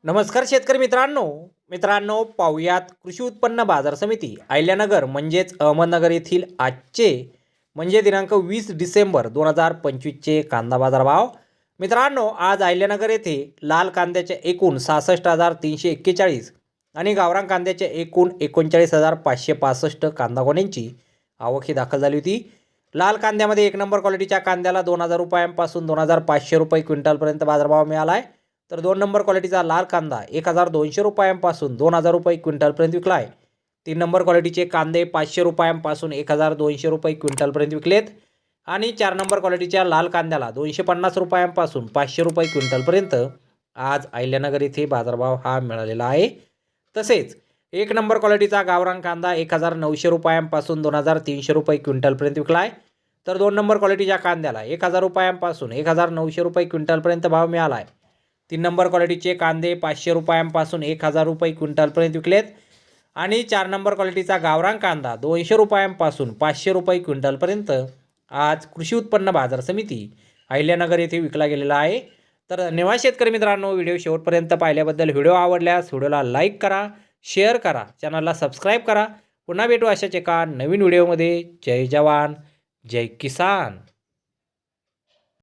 नमस्कार शेतकरी मित्रांनो पाहुयात कृषी उत्पन्न बाजार समिती अहिल्यानगर म्हणजेच अहमदनगर येथील आजचे म्हणजे दिनांक 20 डिसेंबर 2025चे कांदा बाजार भाव। मित्रांनो, आज अहिल्यानगर येथे लाल कांद्याचे एकूण 66,341 आणि गावरान कांद्याचे एकूण 39,565 कांदा गोण्यांची आवक ही दाखल झाली होती। लाल कांद्यामध्ये एक नंबर क्वालिटीच्या कांद्याला 2,000 रुपयांपासून 2,500 रुपये क्विंटलपर्यंत बाजारभाव मिळाला आहे। तर 2 नंबर क्वालिटीचा लाल कांदा 1,200 रुपयांपासून 2,000 रुपये क्विंटलपर्यंत विकला आहे। 3 नंबर क्वालिटीचे कांदे 500 रुपयांपासून 1,200 रुपये क्विंटलपर्यंत विकलेत आणि 4 नंबर क्वालिटीच्या लाल कांद्याला 250 रुपयांपासून 500 रुपये क्विंटलपर्यंत आज अहिल्यानगर येथे बाजारभाव हा मिळालेला आहे। तसेच 1 नंबर क्वालिटीचा गावरान कांदा 1,900 रुपयांपासून 2,300 रुपये क्विंटलपर्यंत विकला आहे। तर 2 नंबर क्वालिटीच्या कांद्याला 1,000 रुपयांपासून 1,900 रुपये क्विंटलपर्यंत भाव मिळाला आहे। 3 नंबर क्वालिटीचे कांदे 500 रुपयांपासून 1,000 रुपये क्विंटलपर्यंत विकलेत आणि 4 नंबर क्वालिटीचा गावरान कांदा 200 रुपयांपासून 500 रुपये क्विंटलपर्यंत आज कृषी उत्पन्न बाजार समिती अहिल्यानगर येथे विकला गेलेला आहे। तर धन्यवाद शेतकरी मित्रांनो, व्हिडिओ शेवटपर्यंत पाहिल्याबद्दल। व्हिडिओ आवडल्यास व्हिडिओला लाईक करा, शेअर करा, चॅनलला सबस्क्राईब करा। पुन्हा भेटू अशाच एका नवीन व्हिडिओमध्ये। जय जवान जय किसान।